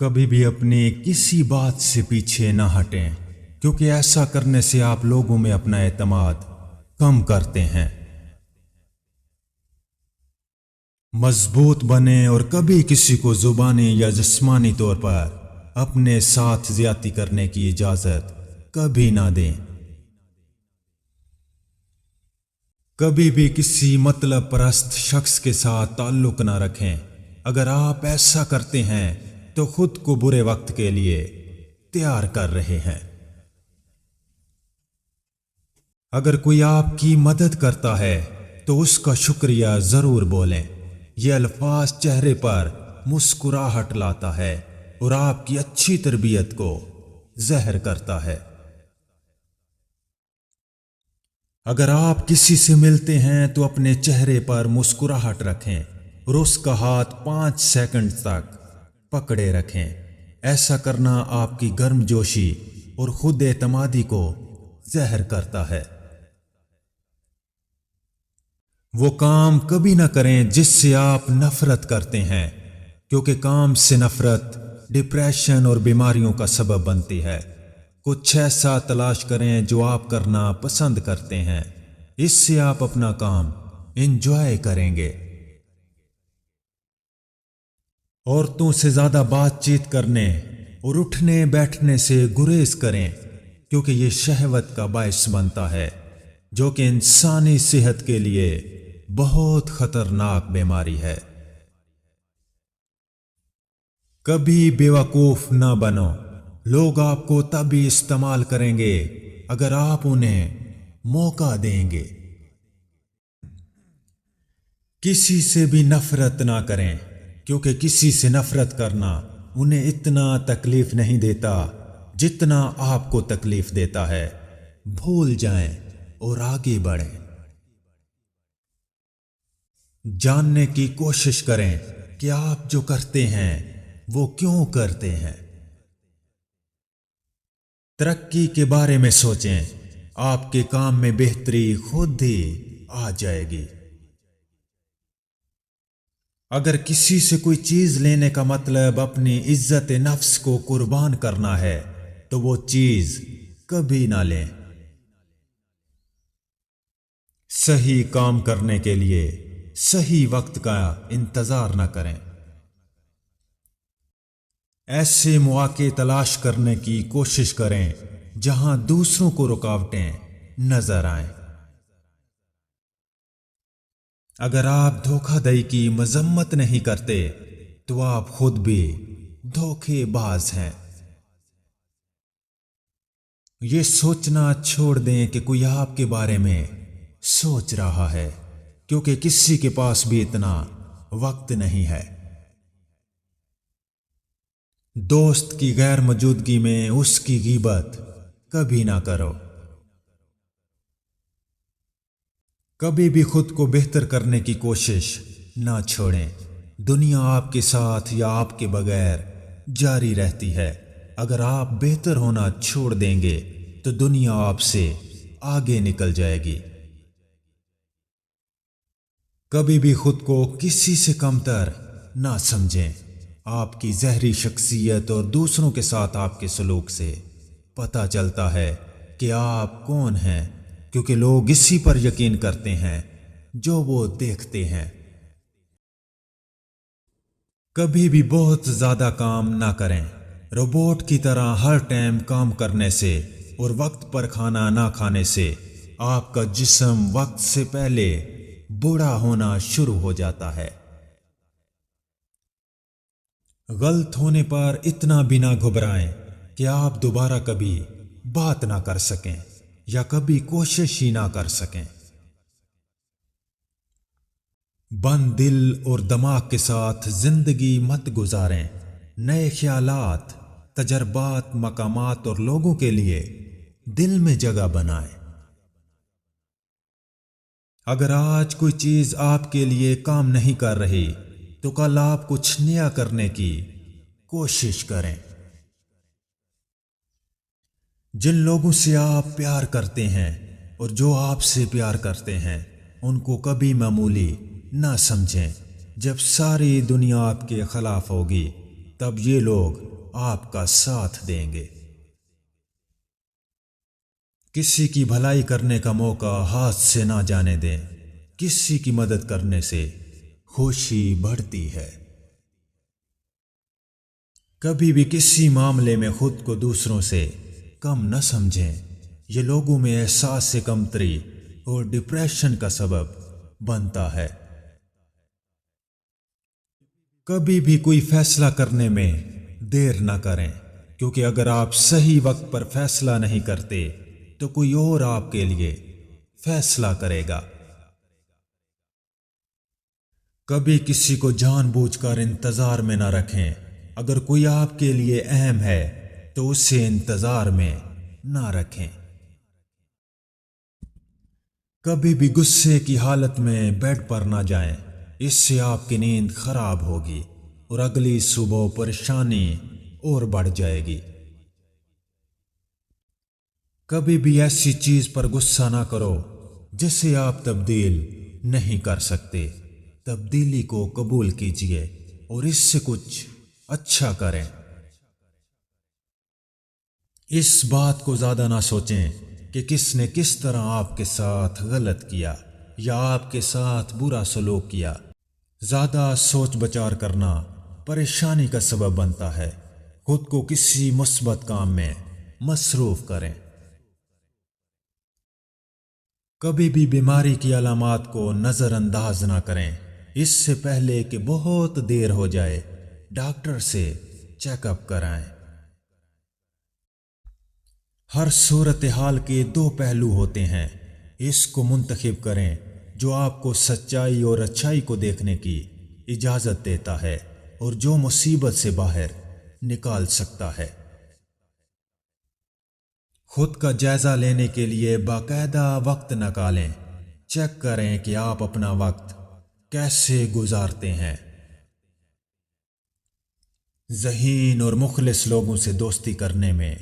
کبھی بھی اپنی کسی بات سے پیچھے نہ ہٹیں، کیونکہ ایسا کرنے سے آپ لوگوں میں اپنا اعتماد کم کرتے ہیں۔ مضبوط بنیں اور کبھی کسی کو زبانی یا جسمانی طور پر اپنے ساتھ زیادتی کرنے کی اجازت کبھی نہ دیں۔ کبھی بھی کسی مطلب پرست شخص کے ساتھ تعلق نہ رکھیں۔ اگر آپ ایسا کرتے ہیں تو خود کو برے وقت کے لیے تیار کر رہے ہیں۔ اگر کوئی آپ کی مدد کرتا ہے تو اس کا شکریہ ضرور بولیں۔ یہ الفاظ چہرے پر مسکراہٹ لاتا ہے اور آپ کی اچھی تربیت کو ظاہر کرتا ہے۔ اگر آپ کسی سے ملتے ہیں تو اپنے چہرے پر مسکراہٹ رکھیں اور اس کا ہاتھ 5 سیکنڈ تک پکڑے رکھیں۔ ایسا کرنا آپ کی گرم جوشی اور خود اعتمادی کو ظاہر کرتا ہے۔ وہ کام کبھی نہ کریں جس سے آپ نفرت کرتے ہیں، کیونکہ کام سے نفرت ڈپریشن اور بیماریوں کا سبب بنتی ہے۔ کچھ ایسا تلاش کریں جو آپ کرنا پسند کرتے ہیں، اس سے آپ اپنا کام انجوائے کریں گے۔ عورتوں سے زیادہ بات چیت کرنے اور اٹھنے بیٹھنے سے گریز کریں، کیونکہ یہ شہوت کا باعث بنتا ہے، جو کہ انسانی صحت کے لیے بہت خطرناک بیماری ہے۔ کبھی بیوقوف نہ بنو۔ لوگ آپ کو تبھی استعمال کریں گے اگر آپ انہیں موقع دیں گے۔ کسی سے بھی نفرت نہ کریں، کیونکہ کسی سے نفرت کرنا انہیں اتنا تکلیف نہیں دیتا جتنا آپ کو تکلیف دیتا ہے۔ بھول جائیں اور آگے بڑھیں۔ جاننے کی کوشش کریں کہ آپ جو کرتے ہیں وہ کیوں کرتے ہیں۔ ترقی کے بارے میں سوچیں، آپ کے کام میں بہتری خود ہی آ جائے گی۔ اگر کسی سے کوئی چیز لینے کا مطلب اپنی عزت نفس کو قربان کرنا ہے تو وہ چیز کبھی نہ لیں۔ صحیح کام کرنے کے لیے صحیح وقت کا انتظار نہ کریں۔ ایسے مواقع تلاش کرنے کی کوشش کریں جہاں دوسروں کو رکاوٹیں نظر آئیں۔ اگر آپ دھوکہ دہی کی مذمت نہیں کرتے تو آپ خود بھی دھوکے باز ہیں۔ یہ سوچنا چھوڑ دیں کہ کوئی آپ کے بارے میں سوچ رہا ہے، کیونکہ کسی کے پاس بھی اتنا وقت نہیں ہے۔ دوست کی غیر موجودگی میں اس کی غیبت کبھی نہ کرو۔ کبھی بھی خود کو بہتر کرنے کی کوشش نہ چھوڑیں۔ دنیا آپ کے ساتھ یا آپ کے بغیر جاری رہتی ہے۔ اگر آپ بہتر ہونا چھوڑ دیں گے تو دنیا آپ سے آگے نکل جائے گی۔ کبھی بھی خود کو کسی سے کمتر نہ سمجھیں۔ آپ کی ظاہری شخصیت اور دوسروں کے ساتھ آپ کے سلوک سے پتہ چلتا ہے کہ آپ کون ہیں، کیونکہ لوگ اسی پر یقین کرتے ہیں جو وہ دیکھتے ہیں۔ کبھی بھی بہت زیادہ کام نہ کریں۔ روبوٹ کی طرح ہر ٹائم کام کرنے سے اور وقت پر کھانا نہ کھانے سے آپ کا جسم وقت سے پہلے بوڑھا ہونا شروع ہو جاتا ہے۔ غلط ہونے پر اتنا بھی نہ گھبرائیں کہ آپ دوبارہ کبھی بات نہ کر سکیں یا کبھی کوشش ہی نہ کر سکیں۔ بند دل اور دماغ کے ساتھ زندگی مت گزاریں۔ نئے خیالات، تجربات، مقامات اور لوگوں کے لیے دل میں جگہ بنائیں۔ اگر آج کوئی چیز آپ کے لیے کام نہیں کر رہی تو کل آپ کچھ نیا کرنے کی کوشش کریں۔ جن لوگوں سے آپ پیار کرتے ہیں اور جو آپ سے پیار کرتے ہیں ان کو کبھی معمولی نہ سمجھیں۔ جب ساری دنیا آپ کے خلاف ہوگی تب یہ لوگ آپ کا ساتھ دیں گے۔ کسی کی بھلائی کرنے کا موقع ہاتھ سے نہ جانے دیں، کسی کی مدد کرنے سے خوشی بڑھتی ہے۔ کبھی بھی کسی معاملے میں خود کو دوسروں سے کم نہ سمجھیں، یہ لوگوں میں احساس کمتری اور ڈپریشن کا سبب بنتا ہے۔ کبھی بھی کوئی فیصلہ کرنے میں دیر نہ کریں، کیونکہ اگر آپ صحیح وقت پر فیصلہ نہیں کرتے تو کوئی اور آپ کے لیے فیصلہ کرے گا۔ کبھی کسی کو جان بوجھ کر انتظار میں نہ رکھیں، اگر کوئی آپ کے لیے اہم ہے تو اسے انتظار میں نہ رکھیں۔ کبھی بھی غصے کی حالت میں بیڈ پر نہ جائیں، اس سے آپ کی نیند خراب ہوگی اور اگلی صبح پریشانی اور بڑھ جائے گی۔ کبھی بھی ایسی چیز پر غصہ نہ کرو جسے آپ تبدیل نہیں کر سکتے، تبدیلی کو قبول کیجیے اور اس سے کچھ اچھا کریں۔ اس بات کو زیادہ نہ سوچیں کہ کس نے کس طرح آپ کے ساتھ غلط کیا یا آپ کے ساتھ برا سلوک کیا۔ زیادہ سوچ بچار کرنا پریشانی کا سبب بنتا ہے۔ خود کو کسی مثبت کام میں مصروف کریں۔ کبھی بھی بیماری کی علامات کو نظر انداز نہ کریں، اس سے پہلے کہ بہت دیر ہو جائے ڈاکٹر سے چیک اپ کرائیں۔ ہر صورتحال کے دو پہلو ہوتے ہیں، اس کو منتخب کریں جو آپ کو سچائی اور اچھائی کو دیکھنے کی اجازت دیتا ہے اور جو مصیبت سے باہر نکال سکتا ہے۔ خود کا جائزہ لینے کے لیے باقاعدہ وقت نکالیں، چیک کریں کہ آپ اپنا وقت کیسے گزارتے ہیں۔ ذہین اور مخلص لوگوں سے دوستی کرنے میں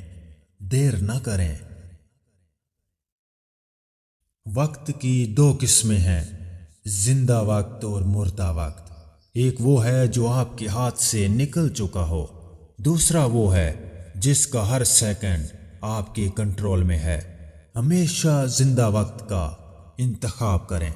دیر نہ کریں۔ وقت کی دو قسمیں ہیں، زندہ وقت اور مردہ وقت۔ ایک وہ ہے جو آپ کے ہاتھ سے نکل چکا ہو، دوسرا وہ ہے جس کا ہر سیکنڈ آپ کے کنٹرول میں ہے۔ ہمیشہ زندہ وقت کا انتخاب کریں۔